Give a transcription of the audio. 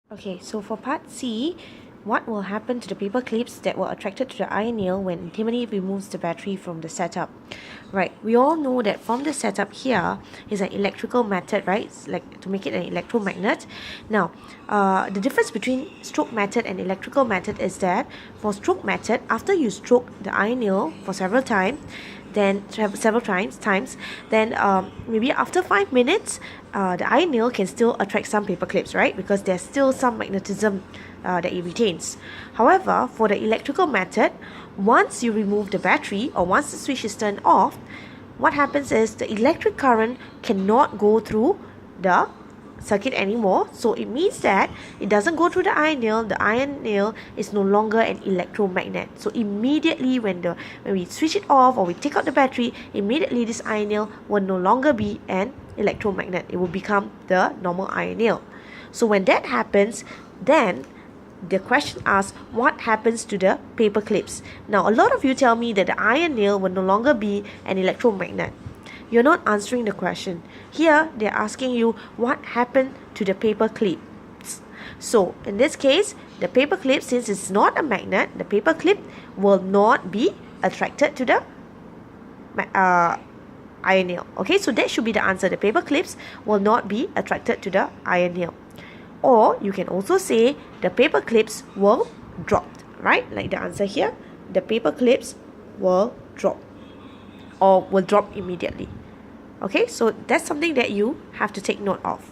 Okay, so for part C, what will happen to the paper clips that were attracted to the iron nail when Timothy removes the battery from the setup? Right, we all know that from the setup here is an electrical method, right? It's like to make it an electromagnet. Now, the difference between stroke method and electrical method is that for stroke method, after you stroke the iron nail for several times, then maybe after 5 minutes, the iron nail can still attract some paper clips, right? Because there's still some magnetism that it retains. However, for the electrical method, once you remove the battery or once the switch is turned off, what happens is the electric current cannot go through the circuit anymore, so it means that it doesn't go through the iron nail is no longer an electromagnet. So immediately when we switch it off or we take out the battery, immediately this iron nail will no longer be an electromagnet. It will become the normal iron nail. So when that happens, then the question asks, what happens to the paper clips? Now, a lot of you tell me that the iron nail will no longer be an electromagnet. You're not answering the question. Here, they're asking you what happened to the paper clips. So, in this case, the paper clip, since it's not a magnet, the paper clip will not be attracted to the iron nail. Okay, so that should be the answer. The paper clips will not be attracted to the iron nail. Or you can also say the paper clips will drop, right? Like the answer here, the paper clips will drop or will drop immediately. Okay, so that's something that you have to take note of.